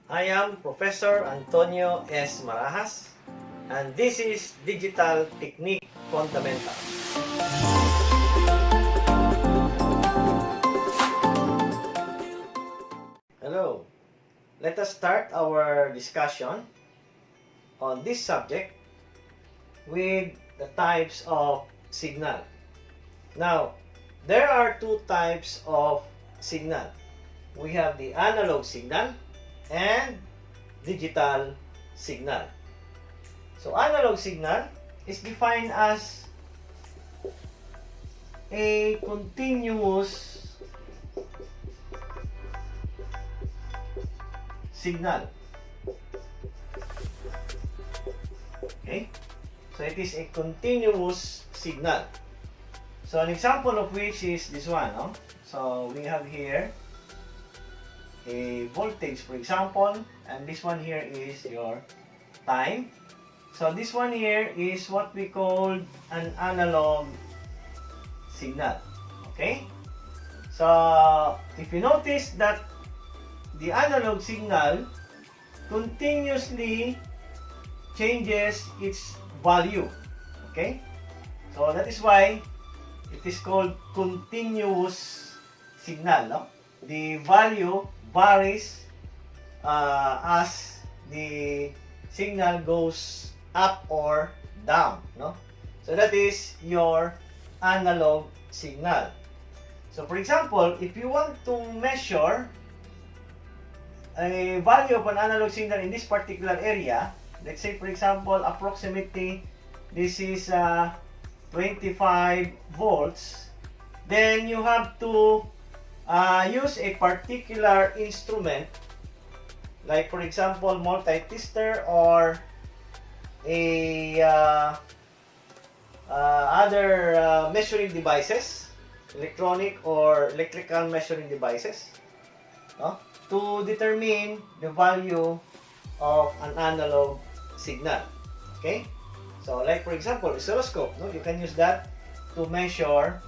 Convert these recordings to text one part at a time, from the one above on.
I am Professor Antonio S. Marahas, and this is Digital Technique Fundamentals. Hello, let us start our discussion on this subject with the types of signal. Now, there are two types of signal. We have the analog signal and digital signal. So, analog signal is defined as a continuous signal. Okay? So, it is a continuous signal. So, an example of which is this one. No? So, we have here a voltage, for example, and this one here is your time. So, this one here is what we call an analog signal. Okay? So, if you notice that the analog signal continuously changes its value. Okay? So, that is why it is called continuous signal. No? The value varies as the signal goes up or down. No? So, that is your analog signal. So, for example, if you want to measure a value of an analog signal in this particular area, let's say, for example, approximately this is 25 volts, then you have to use a particular instrument, like for example multi-tester or a other measuring devices, electronic or electrical measuring devices, no? To determine the value of an analog signal. Okay? So like for example oscilloscope, no? You can use that to measure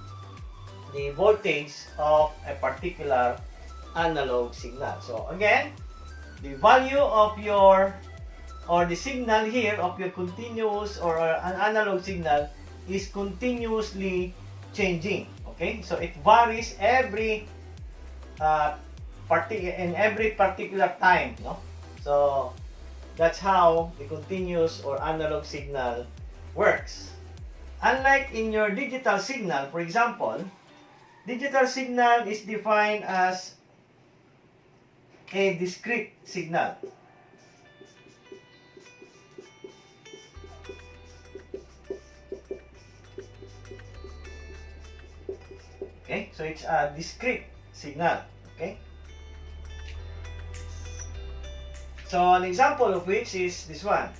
the voltage of a particular analog signal. So again, the value of your or the signal here of your continuous or an analog signal is continuously changing. Okay, so it varies every in every particular time. No, so that's how the continuous or analog signal works. Unlike in your digital signal, for example, digital signal is defined as a discrete signal. Okay, so it's a discrete signal. Okay, so an example of which is this one.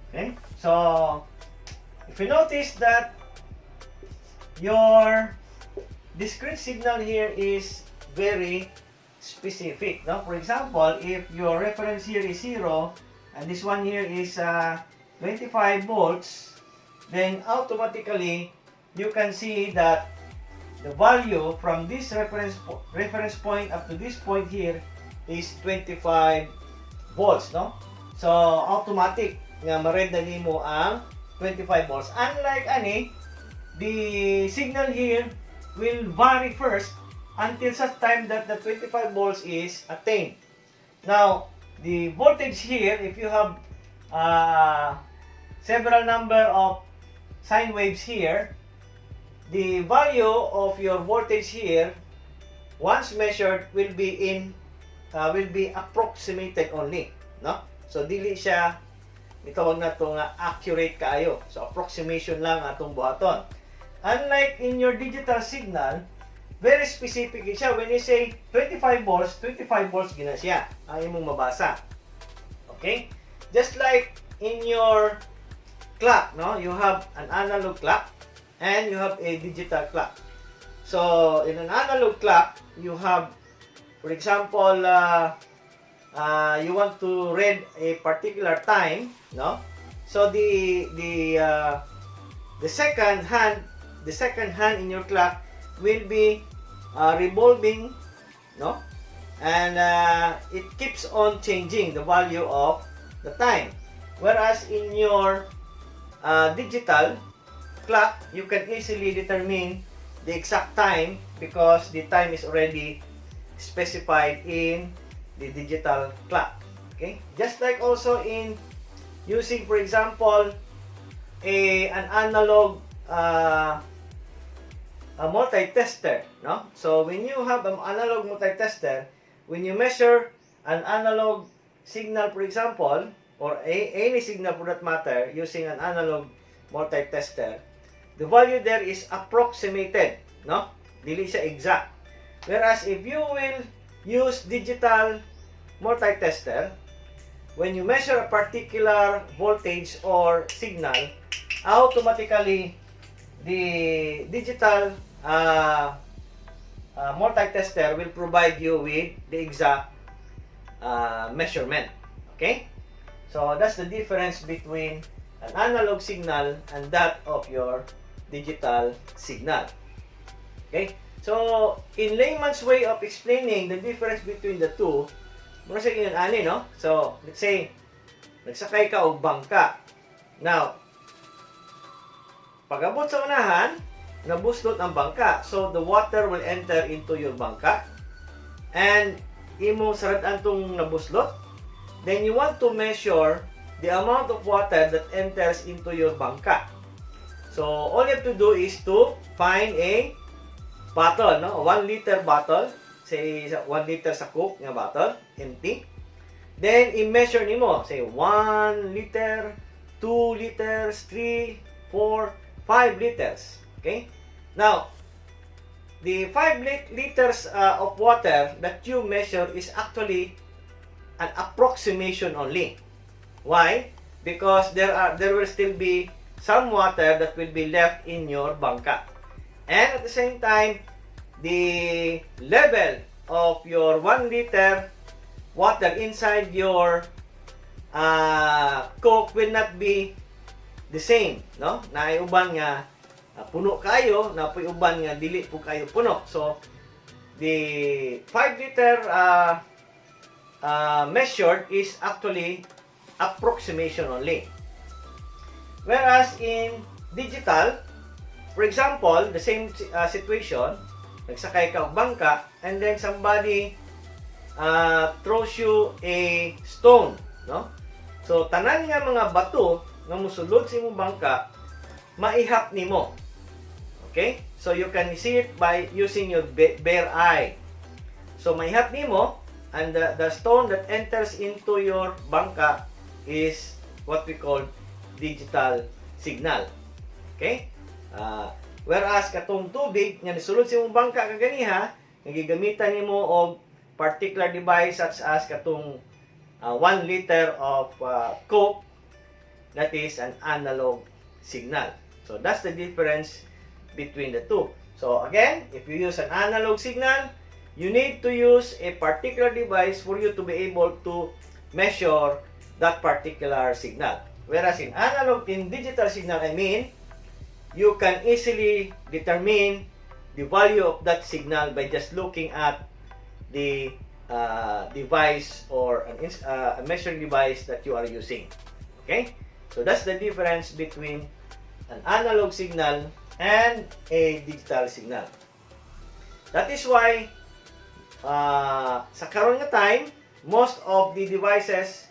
Okay, so if you notice that your discrete signal here is very specific. No? For example, if your reference here is 0 and this one here is 25 volts, then automatically you can see that the value from this reference point up to this point here is 25 volts. No? So, automatic nga ma-read na nimo ang 25 volts. Unlike the signal here will vary first until such time that the 25 volts is attained. Now, the voltage here, if you have several number of sine waves here, the value of your voltage here, once measured, will be approximated only. No? So, dili siya, itawag na ito nga accurate kaayo. So, approximation lang atong buhaton. Unlike in your digital signal, very specific siya. When you say 25 volts gina siya ang imong mabasa. Okay? Just like in your clock, no? You have an analog clock and you have a digital clock. So, in an analog clock, you have, for example, you want to read a particular time, no? So the second hand in your clock will be revolving, no? And it keeps on changing the value of the time. Whereas in your digital clock, you can easily determine the exact time because the time is already specified in the digital clock. Okay? Just like also in using, for example, an analog a multi-tester, no? So when you have an analog multi-tester, when you measure an analog signal, for example, or any signal for that matter, using an analog multi-tester, the value there is approximated, no? Dili siya exact. Whereas if you will use digital multi-tester, when you measure a particular voltage or signal, automatically the digital multi-tester will provide you with the exact measurement. Okay? So that's the difference between an analog signal and that of your digital signal. Okay? So, in layman's way of explaining the difference between the two, muna sa yun ani, no? So, let's say, nagsakay ka o bangka. Now, pag-abot sa unahan, nabuslot ang bangka. So, the water will enter into your bangka. And, imo sarad tong nabuslot. Then, you want to measure the amount of water that enters into your bangka. So, all you have to do is to find a bottle, no? 1 liter bottle. Say, 1 liter sa Coke nga bottle, empty. Then, i-measure nimo. Say, 1 liter, 2 liters, 3, 4, 5 liters. Okay? Now, the 5 liters of water that you measure is actually an approximation only. Why? Because there will still be some water that will be left in your bangka. And at the same time, the level of your 1 liter water inside your Coke will not be the same, no? Na uban nga puno kayo, na uban nga dili po kayo puno. So the 5 liter measured is actually approximation only. Whereas in digital, for example, the same situation, nagsakay ka og bangka and then somebody throws you a stone, no? So tanan nga mga bato nga mosulod sa imong bangka, maihap nimo. Okay? So you can see it by using your bare eye. So maihap nimo, and the stone that enters into your bangka is what we call digital signal. Okay? Whereas katong tubig nga nisulod sa imong bangka kaganiha, nagigamitan nimo og particular device such as katong 1 liter of Coke, that is an analog signal. So that's the difference between the two. So again, if you use an analog signal, you need to use a particular device for you to be able to measure that particular signal. Whereas in digital signal, I mean, you can easily determine the value of that signal by just looking at the device or a measuring device that you are using. Okay? So that's the difference between an analog signal and a digital signal. That is why sa karon nga time, most of the devices,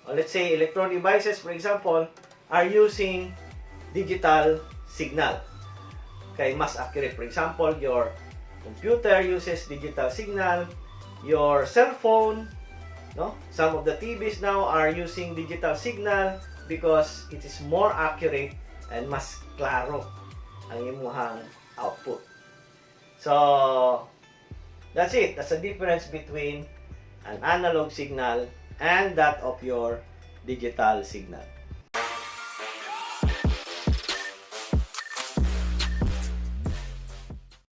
or let's say electronic devices for example, are using digital signal. Okay, mas accurate. For example, your computer uses digital signal, your cell phone, no? Some of the TVs now are using digital signal because it is more accurate and mas klaro ang imuhang output. So, that's it. That's the difference between an analog signal and that of your digital signal.